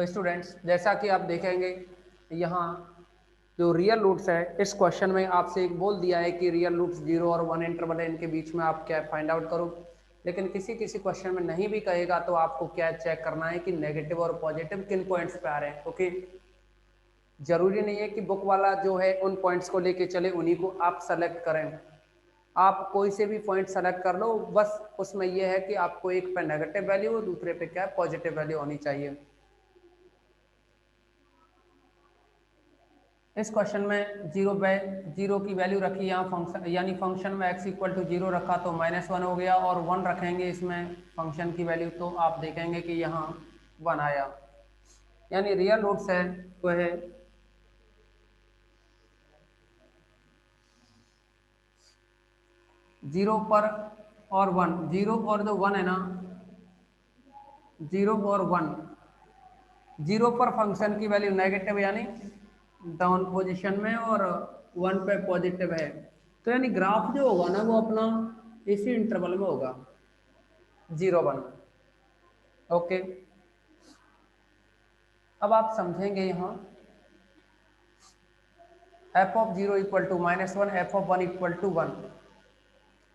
तो स्टूडेंट्स जैसा कि आप देखेंगे यहाँ जो रियल रूट्स है, इस क्वेश्चन में आपसे एक बोल दिया है कि रियल रूट्स 0 और 1 इंटरवल है, इनके बीच में आप क्या फाइंड आउट करो। लेकिन किसी किसी क्वेश्चन में नहीं भी कहेगा तो आपको क्या चेक करना है कि नेगेटिव और पॉजिटिव किन पॉइंट्स पे आ रहे हैं। ओके, जरूरी नहीं है कि बुक वाला जो है उन पॉइंट्स को लेके चले, उन्हीं को आप सेलेक्ट करें। आप कोई से भी पॉइंट सेलेक्ट कर लो, बस उसमें यह है कि आपको एक पे नेगेटिव वैल्यू और दूसरे पे क्या पॉजिटिव वैल्यू होनी चाहिए। इस क्वेश्चन में जीरो की वैल्यू रखी यहाँ फंक्शन, यानी फंक्शन में x इक्वल टू 0 रखा तो -1 हो गया, और 1 रखेंगे इसमें फंक्शन की वैल्यू तो आप देखेंगे कि यहाँ 1 आया। यानी रियल रूट्स है वो है 0 पर और 1, 0 और जो 1 है ना, 0 और 1, 0 पर फंक्शन की वैल्यू नेगेटिव यानी डाउन पोजीशन में, और 1 पे पॉजिटिव है। तो यानी ग्राफ जो होगा ना वो अपना इसी इंटरवल में होगा 0 1। ओके, अब आप समझेंगे यहाँ f of 0 equal to -1, f of 1 equal to 1,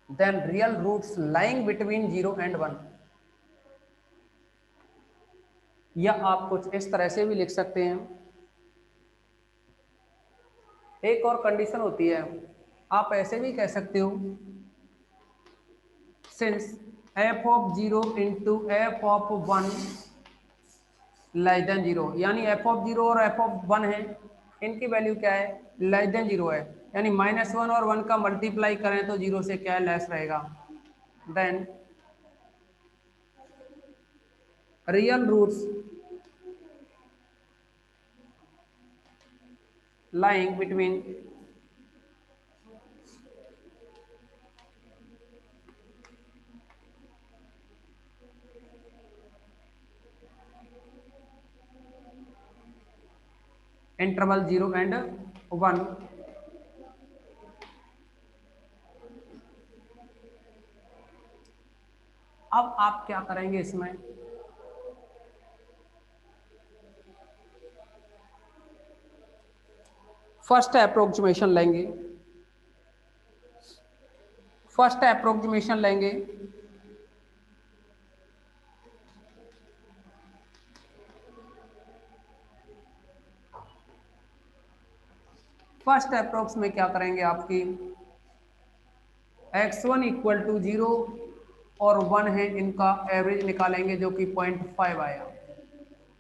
then real roots lying between 0 and 1। या आप कुछ इस तरह से भी लिख सकते हैं। एक और कंडीशन होती है, आप ऐसे भी कह सकते हो, since f of 0 into f of 1 less than 0, यानी f of 0 और f of 1 है, इनकी वैल्यू क्या है, लेस देन 0 है। यानी -1 और 1 का मल्टीप्लाई करें तो 0 से क्या है, लेस रहेगा। Then real roots lying between interval 0 and 1। अब आप क्या करेंगे, इसमें फर्स्ट अप्रोक्सीमेशन लेंगे, फर्स्ट अप्रोक्सीमेशन लेंगे, फर्स्ट अप्रोक्स में क्या करेंगे, आपकी x1 इक्वल टू 0 और 1 है, इनका एवरेज निकालेंगे जो कि 0.5 आया।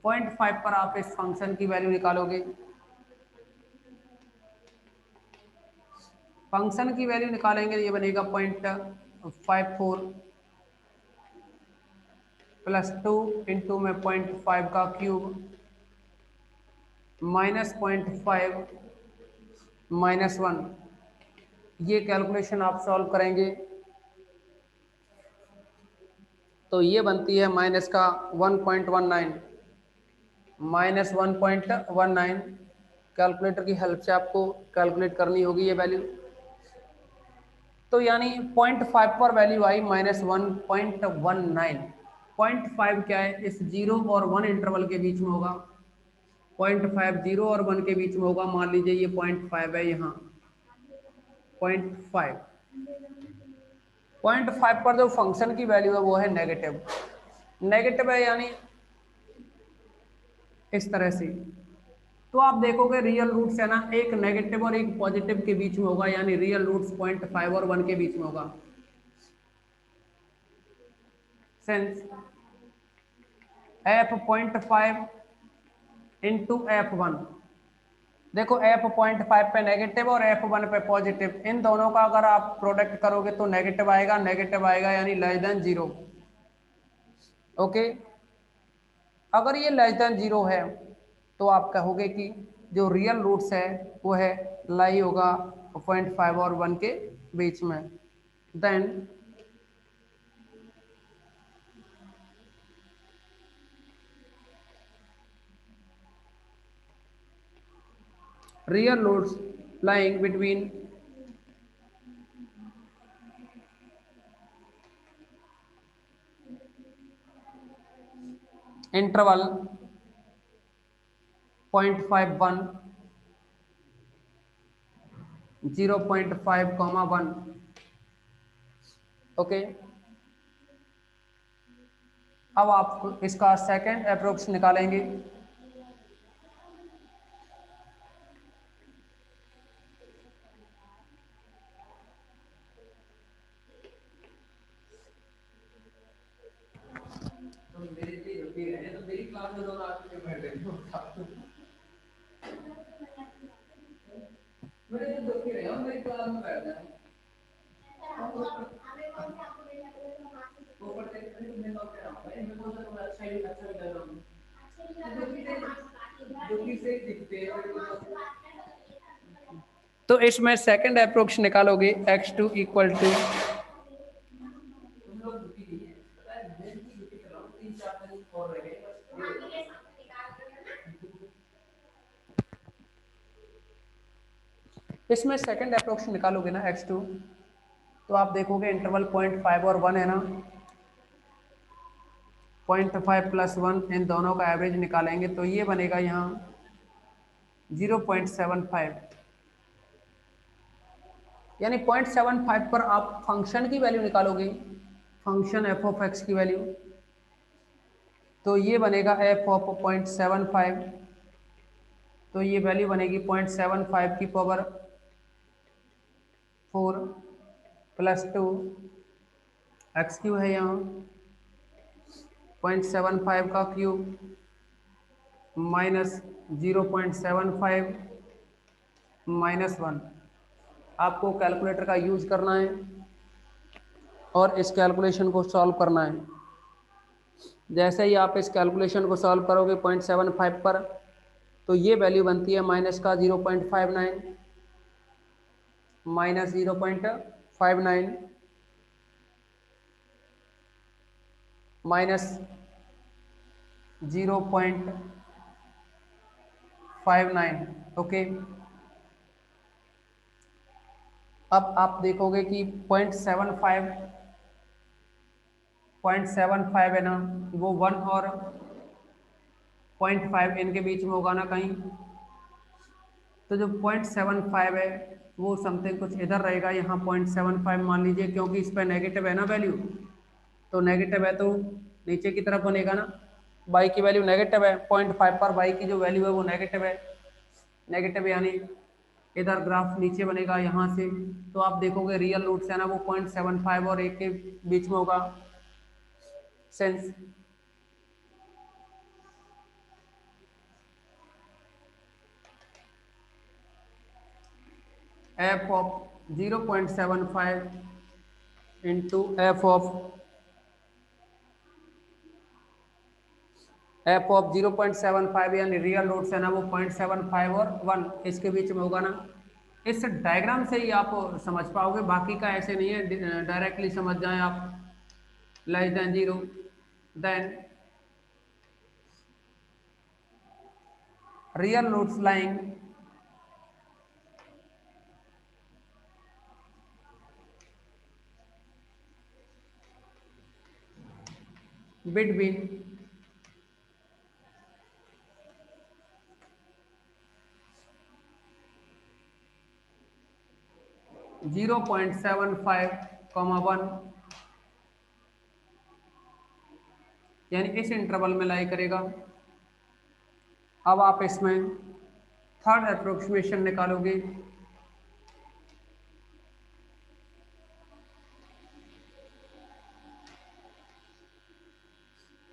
0.5 पर आप इस फंक्शन की वैल्यू निकालोगे, फंक्शन की वैल्यू निकालेंगे, ये बनेगा 0.54 प्लस 2 इंटू में 0.5 का क्यूब -0.5 -1। ये कैलकुलेशन आप सॉल्व करेंगे तो ये बनती है माइनस का 1.19, -1.19। कैलकुलेटर की हेल्प से आपको कैलकुलेट करनी होगी ये वैल्यू। तो यानी 0.5 पर वैल्यू आई -1.19। 0.5 क्या है, इस 0 और 1 इंटरवल के बीच में होगा। 0.5 0 और 1 के बीच में होगा। मान लीजिए ये 0.5 है, यहाँ 0.5, 0.5 पर जो फंक्शन की वैल्यू है वो है नेगेटिव। नेगेटिव है यानी इस तरह से। तो आप देखोगे रियल रूट्स है ना, एक नेगेटिव और एक पॉजिटिव के बीच में होगा, यानी रियल रूट्स 0.5 और 1 के बीच में होगा। सेंस f 0.5 इंटू f1, देखो f 0.5 पे नेगेटिव और f1 पे पॉजिटिव, इन दोनों का अगर आप प्रोडक्ट करोगे तो नेगेटिव आएगा, नेगेटिव आएगा यानी लेस देन 0। ओके, अगर ये लेस देन 0 है तो आप कहोगे कि जो रियल रूट्स है वो है लाई होगा 0.5 और 1 के बीच में। Then real roots lying between interval 0.51, 0.5, 1। Okay, अब आप इसका सेकंड अप्रोक्स निकालेंगे। मेरी क्लास में दोनों आके बैठ गए। मेरे तो दुखी रहे हो, मेरी क्लास में बैठ जाए। ऊपर से मैं तो कह रहा हूं भाई, मेरे को तो अच्छा ही लग रहा है। दुखी से दिखते हैं मेरे को तो। तो इसमें सेकंड अप्रोक्स निकालोगे x2 इक्वल टू, तुम लोग दुखी नहीं है, पता है मैं भी दुखी कर रहा हूँ, 3-4 दिन और रह गए बस। इसमें सेकंड अप्रोक्स निकालोगे ना x2, तो आप देखोगे इंटरवल 0.5 और 1 है ना, 0.5 प्लस 1, इन दोनों का एवरेज निकालेंगे तो ये बनेगा यहाँ 0.75। यानी 0.75 पर आप फंक्शन की वैल्यू निकालोगे, फंक्शन एफ ऑफ एक्स की वैल्यू, तो ये बनेगा एफ ऑफ 0.75, तो ये वैल्यू बनेगी 0.75 की पावर 4 प्लस 2, एक्स क्यू है यहाँ 0.75 का क्यूब माइनस 0.75 माइनस 1। आपको कैलकुलेटर का यूज करना है और इस कैलकुलेशन को सॉल्व करना है। जैसे ही आप इस कैलकुलेशन को सॉल्व करोगे 0.75 पर, तो ये वैल्यू बनती है माइनस का 0.59, माइनस 0.59 माइनस 0.59। ओके, अब आप देखोगे कि 0.75 है ना, वो 1 और 0.5 इनके बीच में होगा ना कहीं, तो जो 0.75 है वो समथिंग कुछ इधर रहेगा, यहाँ 0.75 मान लीजिए, क्योंकि इस पर नेगेटिव है ना वैल्यू, तो नेगेटिव है तो नीचे की तरफ बनेगा ना, बाई की वैल्यू नेगेटिव है, 0.5 पर बाई की जो वैल्यू है वो नेगेटिव है, नेगेटिव यानी इधर ग्राफ नीचे बनेगा यहाँ से। तो आप देखोगे रियल रूट्स है ना वो 0.75 और 1 के बीच में होगा। Sense F of 0.75 into F of 0.75, यानी रियल रूट्स है ना वो 0.75 और 1 इसके बीच में होगा ना। इस डायग्राम से ही आप समझ पाओगे, बाकी का ऐसे नहीं है डायरेक्टली समझ जाएं आप, less than 0, then real roots lying between 0.75, 1, यानी इस इंटरवल में लाई करेगा। अब आप इसमें थर्ड अप्रोक्सीमेशन निकालोगे,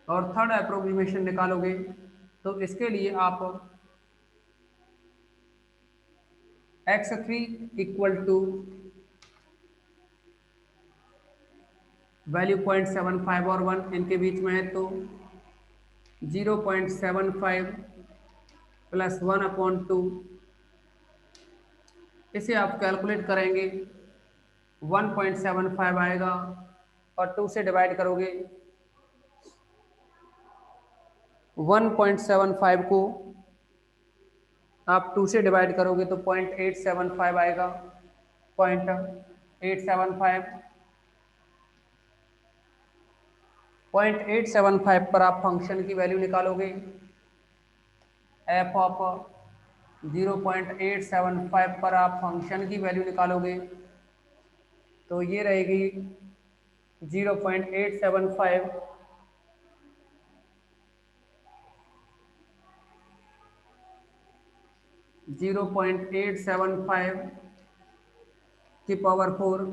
और थर्ड अप्रोक्सीमेशन निकालोगे तो इसके लिए आप x3 इक्वल टू वैल्यू 0.75 और 1 इनके बीच में है, तो 0.75 प्लस 1/2, इसे आप कैलकुलेट करेंगे 1.75 आएगा, और 2 से डिवाइड करोगे 1.75 को आप 2 से डिवाइड करोगे तो 0.875 आएगा, 0.875, 0.875 पर आप फंक्शन की वैल्यू निकालोगे एफ ऑफ 0.875 पर आप फंक्शन की वैल्यू निकालोगे तो ये रहेगी 0.875 0.875 की पावर 4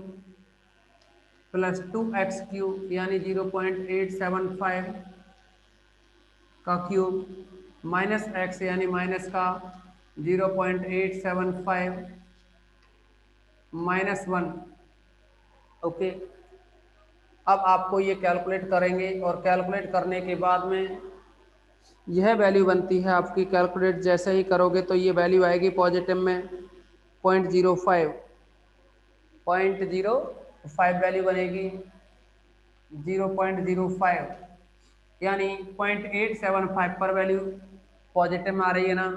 प्लस 2x³ यानी 0.875 का क्यूब माइनस x यानी माइनस का 0.875 -1। ओके, अब आपको ये कैलकुलेट करेंगे और कैलकुलेट करने के बाद में यह वैल्यू बनती है आपकी। कैलकुलेट जैसे ही करोगे तो ये वैल्यू आएगी पॉजिटिव में 0.05 0.05 वैल्यू बनेगी 0.05 यानी 0.875 पर वैल्यू पॉजिटिव में आ रही है ना।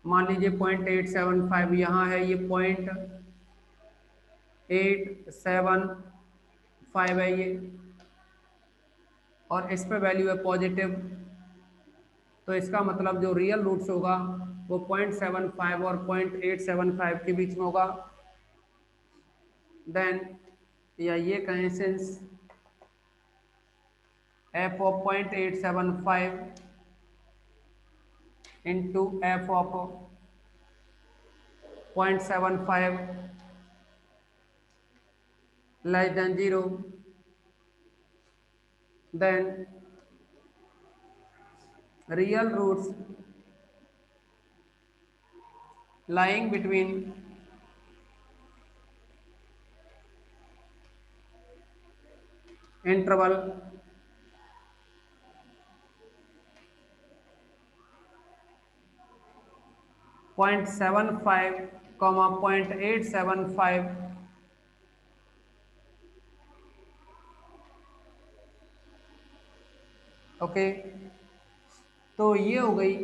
मान लीजिए 0.875 यहाँ है, ये 0.875 है ये, और इस पे वैल्यू है पॉजिटिव, तो इसका मतलब जो रियल रूट्स होगा वो 0.75 और 0.875 के बीच में होगा। देन या ये कहें since f of 0.875 into f of 0.75 less than 0, then real roots lying between interval 0.75, 0.875 okay. तो ये हो गई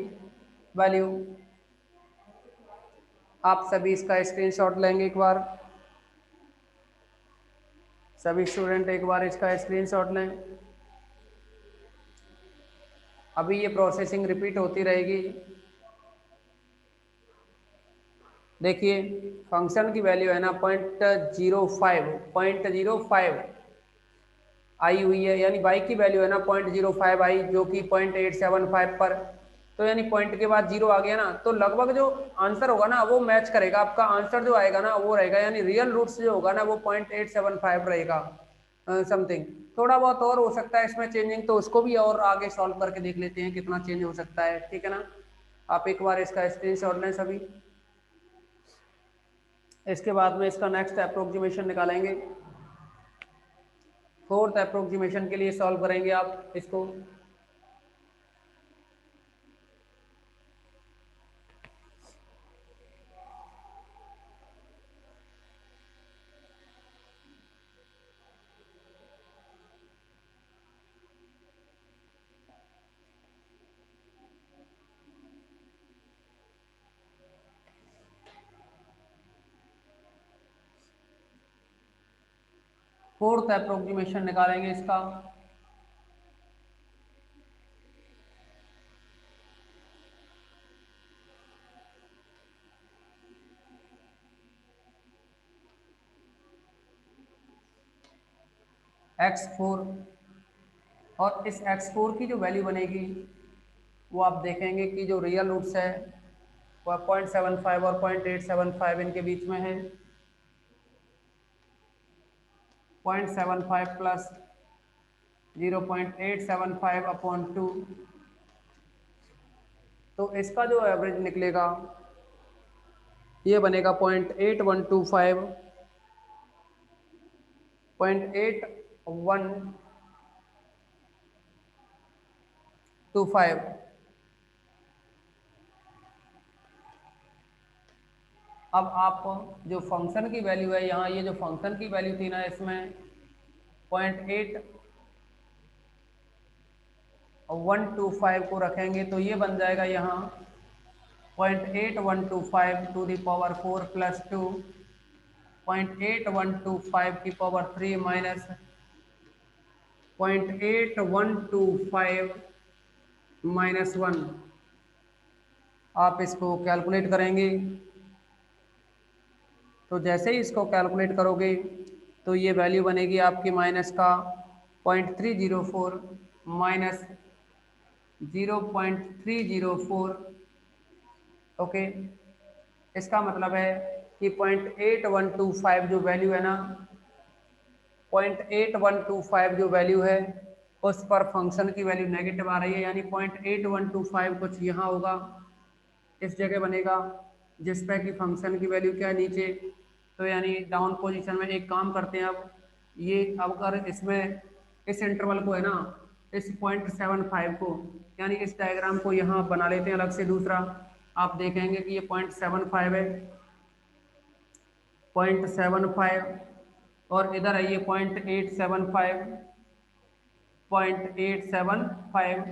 वैल्यू। आप सभी इसका स्क्रीनशॉट लेंगे एक बार, सभी स्टूडेंट एक बार इसका स्क्रीनशॉट लें। अभी ये प्रोसेसिंग रिपीट होती रहेगी। देखिए फंक्शन की वैल्यू है ना 0.05 आई हुई है, यानी y की वैल्यू है ना 0.05 आई, जो कि 0.875 पर, तो यानी पॉइंट के बाद जीरो आ गया ना, तो लगभग जो आंसर होगा ना वो मैच करेगा। आपका आंसर जो आएगा ना वो रहेगा, यानी रियल रूट्स जो होगा ना वो 0.875 रहेगा समथिंग। थोड़ा बहुत और हो सकता है इसमें चेंजिंग, तो उसको भी और आगे सॉल्व करके देख लेते हैं कितना चेंज हो सकता है, ठीक है ना। आप एक बार इसका स्क्रीनशॉट लें सभी। इसके बाद में इसका नेक्स्ट अप्रोक्सीमेशन निकालेंगे। फोर्थ अप्रोक्सीमेशन के लिए सॉल्व करेंगे आप इसको। फोर्थ अप्रोक्सीमेशन निकालेंगे इसका। x4, और इस x4 की जो वैल्यू बनेगी वो आप देखेंगे कि जो रियल रूट्स है वह 0.75 और 0.875 इनके बीच में है। 0.75 प्लस 0.875/2, तो इसका जो एवरेज निकलेगा ये बनेगा 0.8125, 0.8125। अब आप जो फंक्शन की वैल्यू है यहाँ, ये जो फंक्शन की वैल्यू थी ना इसमें 0.8125 को रखेंगे तो ये बन जाएगा यहाँ 0.8125 टू द पावर 4 प्लस 2, 0.8125 की पावर 3 माइनस 0.8125 -1। आप इसको कैलकुलेट करेंगे। तो जैसे ही इसको कैलकुलेट करोगे तो ये वैल्यू बनेगी आपकी माइनस का 0.304 माइनस 0.304। ओके, इसका मतलब है कि 0.8125 जो वैल्यू है ना, 0.8125 जो वैल्यू है उस पर फंक्शन की वैल्यू नेगेटिव आ रही है, यानी 0.8125 कुछ यहाँ होगा, इस जगह बनेगा, जिस पे कि फंक्शन की वैल्यू क्या है नीचे। तो यानी डाउन पोजीशन में एक काम करते हैं, अब ये अब अगर इसमें इस इंटरवल को है ना, इस 0.75 को, यानी इस डायग्राम को यहाँ बना लेते हैं अलग से दूसरा। आप देखेंगे कि ये 0.75 है, 0.75, और इधर है ये 0.875, 0.875,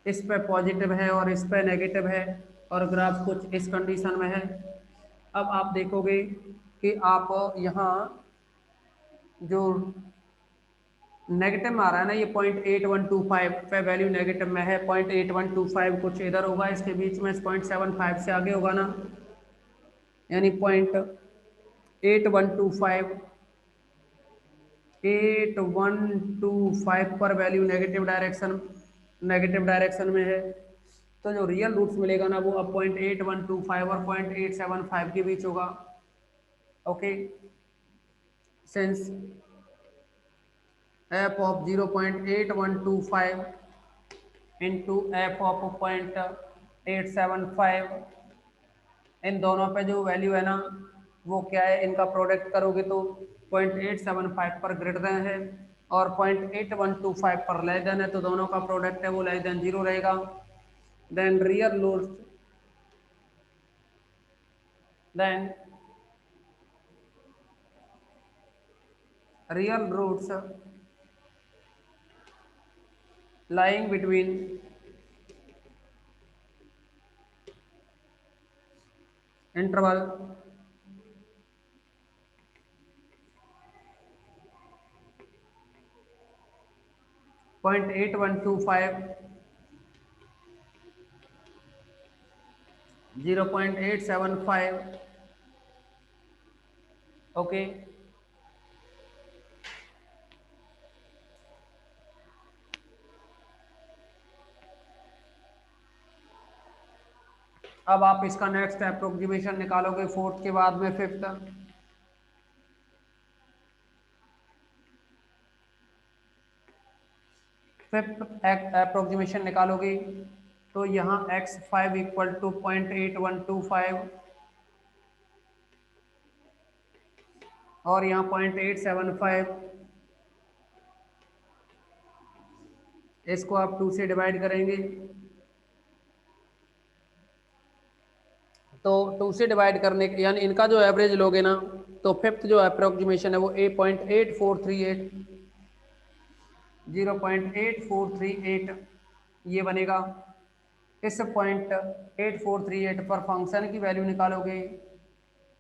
इस पे पॉजिटिव है और इस पे नेगेटिव है, और ग्राफ कुछ इस कंडीशन में है। अब आप देखोगे कि आप यहाँ जो नेगेटिव में आ रहा है ना, ये 0.8125 पे वैल्यू नेगेटिव में है, 0.8125 कुछ इधर होगा इसके बीच में, 0.75 से आगे होगा ना, यानी 0.8125 पर वैल्यू नेगेटिव डायरेक्शन में है। तो जो रियल रूट्स मिलेगा ना वो अब 0.8125 और 0.875 के बीच होगा। Okay, since f of 0.8125 into f of 0.875, इन दोनों पे जो वैल्यू है ना वो क्या है, इनका प्रोडक्ट करोगे तो 0.875 पर ग्रेटर देन है और 0.8125 पर लेस देन है, तो दोनों का प्रोडक्ट है वो लेस देन 0 रहेगा। Then then real roots lying between interval 0.8125 0.875। Okay, अब आप इसका नेक्स्ट अप्रोक्सीमेशन निकालोगे फोर्थ के बाद में फिफ्थ। फिफ्थ अप्रोक्सीमेशन निकालोगे तो यहाँ x5 इक्वल टू 0.8125 और यहाँ 0.875, इसको आप 2 से डिवाइड करेंगे तो 2 से डिवाइड करने के यानी इनका जो एवरेज लोगे ना, तो फिफ्थ जो अप्रोक्सीमेशन है वो 0.8438 ये बनेगा। इस 0.8438 पर फंक्शन की वैल्यू निकालोगे,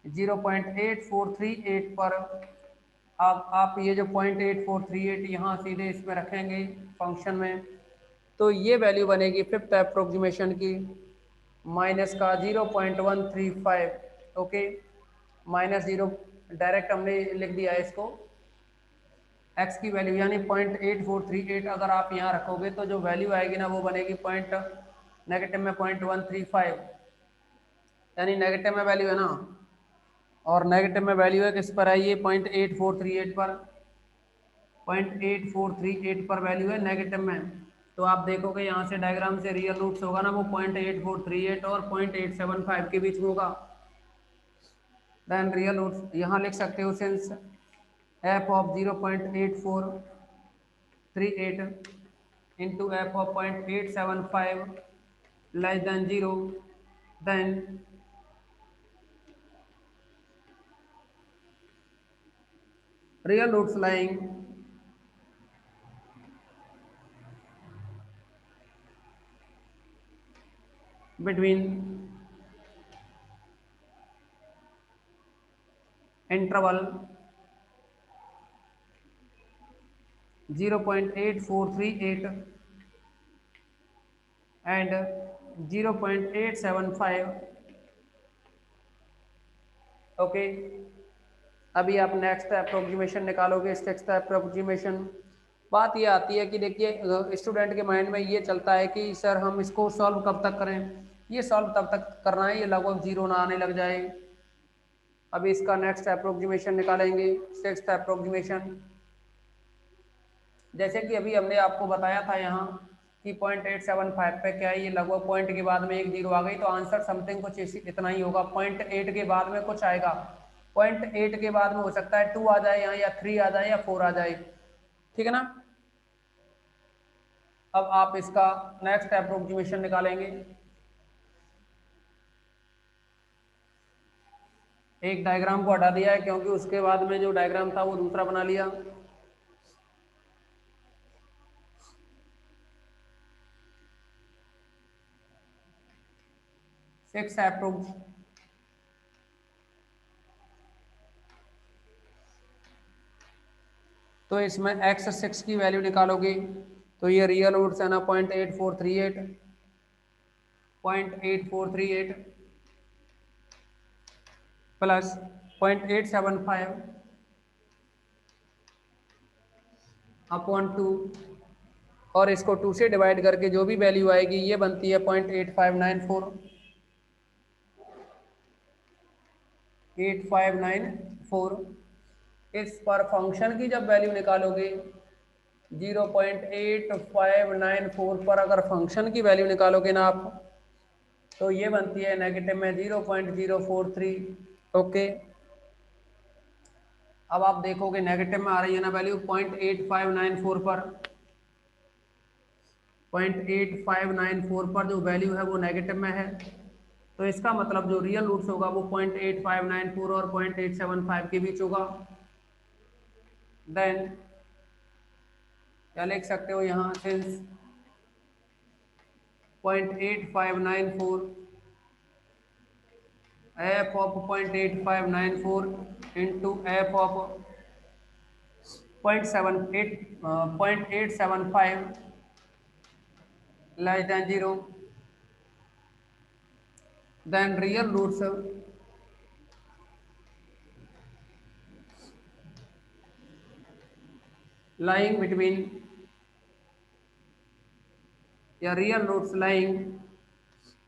0.8438 पर अब आप ये जो 0.8438 यहाँ सीधे इसमें रखेंगे फंक्शन में, तो ये वैल्यू बनेगी फिफ्थ अप्रोक्सीमेशन की माइनस का 0.135। ओके, माइनस 0 डायरेक्ट हमने लिख दिया है इसको, x की वैल्यू यानी 0.8438 अगर आप यहाँ रखोगे तो जो वैल्यू आएगी ना वो बनेगी नेगेटिव में 0.135, यानी नेगेटिव में वैल्यू है ना, और नेगेटिव में वैल्यू है किस पर है, ये 0.8438 पर, 0.8438 पर वैल्यू है नेगेटिव में। तो आप देखोगे यहाँ से डायग्राम से रियल रूट्स होगा ना वो 0.8438 और 0.875 के बीच में होगा। देन रियल रूट्स यहाँ लिख सकते हो, since f of 0.8438 into f of 0.875 less than 0, then real roots lying between interval 0.8438 and 0.875। Okay, अभी आप नेक्स्ट अप्रोक्सीमेशन निकालोगे, सिक्स्थ अप्रोक्सीमेशन। बात ये आती है कि देखिए स्टूडेंट के माइंड में ये चलता है कि सर हम इसको सॉल्व कब तक करें, ये सॉल्व तब तक करना है ये लगभग जीरो ना आने लग जाए। अभी इसका नेक्स्ट अप्रोक्सीमेशन निकालेंगे, सिक्स्थ अप्रोक्सीमेशन। जैसे कि अभी हमने आपको बताया था यहाँ कि 0.875 पे क्या है, ये लगभग पॉइंट के बाद में एक जीरो आ गई, तो आंसर समथिंग कुछ इतना ही होगा। 0.8 के बाद में कुछ आएगा, 0.8 के बाद में हो सकता है 2 आ जाए यहाँ, या 3 आ जाए, या 4 आ जाए, ठीक है ना। अब आप इसका नेक्स्ट अप्रोक्सीमेशन निकालेंगे। एक डायग्राम को हटा दिया है क्योंकि उसके बाद में जो डायग्राम था वो दूसरा बना लिया। सिक्स अप्रोक्स, तो इसमें x6 की वैल्यू निकालोगे तो ये रियल रूट्स है ना 0.8438, 0.8438 प्लस 0.875 अपॉन 2, और इसको 2 से डिवाइड करके जो भी वैल्यू आएगी ये बनती है 0.8594, 8594। इस पर फंक्शन की जब वैल्यू निकालोगे 0.8594 पर अगर फंक्शन की वैल्यू निकालोगे ना आप, तो ये बनती है नेगेटिव में 0.043। ओके, अब आप देखोगे नेगेटिव में आ रही है ना वैल्यू 0.8594 पर, 0.8594 पर जो वैल्यू है वो नेगेटिव में है, तो इसका मतलब जो रियल रूट्स होगा वो 0.8594 और 0.875 के बीच होगा। देन क्या लिख सकते हो यहाँ, since 0.8594 f of 0.8594 into f of 0.875 less than 0, then real roots lying between, या real roots lying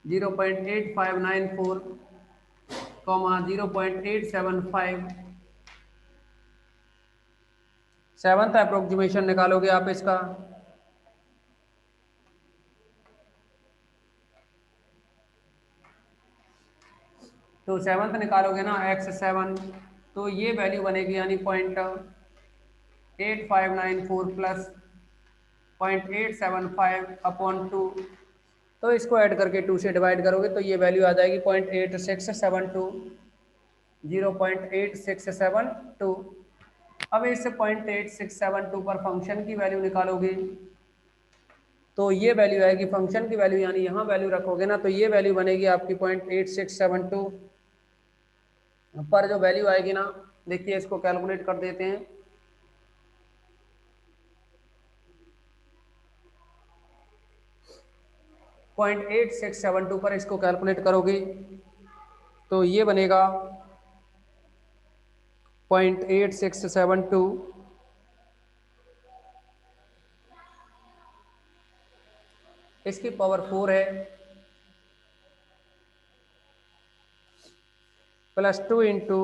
0.8594 0.875। Seventh approximation निकालोगे आप इसका, तो सेवंथ निकालोगे ना x7, तो ये वैल्यू बनेगी यानी 0.8594 प्लस 0.875 अपॉन 2, तो इसको ऐड करके 2 से डिवाइड करोगे तो ये वैल्यू आ जाएगी 0.8672, 0.8672। अब इस 0.8672 पर फंक्शन की वैल्यू निकालोगे तो ये वैल्यू आएगी फंक्शन की वैल्यू, यानी यहाँ वैल्यू रखोगे ना तो ये वैल्यू बनेगी आपकी 0.8672 पर जो वैल्यू आएगी ना, देखिए इसको कैलकुलेट कर देते हैं। 0.8672 पर इसको कैलकुलेट करोगे तो ये बनेगा 0.8672 इसकी पावर 4 है प्लस 2 इंटू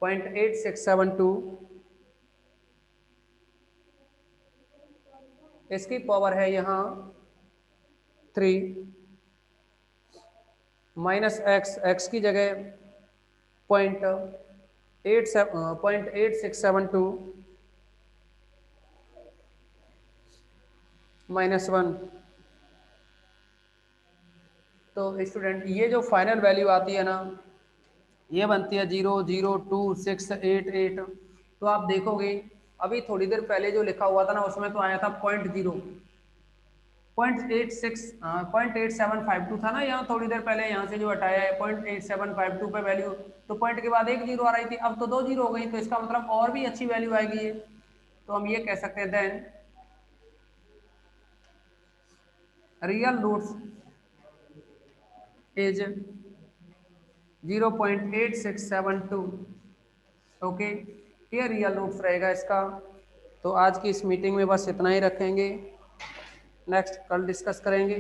0.8672 इसकी पावर है यहाँ 3 माइनस एक्स की जगह 0.8672 -1। तो स्टूडेंट ये जो फाइनल वैल्यू आती है ना ये बनती है 0.02688। तो आप देखोगे अभी थोड़ी देर पहले जो लिखा हुआ था ना उसमें तो आया था 0.852 था ना, यहाँ थोड़ी देर पहले यहाँ से जो हटाया है 0.8752 पे वैल्यू, तो पॉइंट के बाद एक जीरो आ रही थी, अब तो 2 जीरो हो गई, तो इसका मतलब और भी अच्छी वैल्यू आएगी ये। तो हम ये कह सकते हैं then real roots is 0.8672। Okay, ये रियल रूट्स रहेगा इसका। तो आज की इस मीटिंग में बस इतना ही रखेंगे, नेक्स्ट कल डिस्कस करेंगे।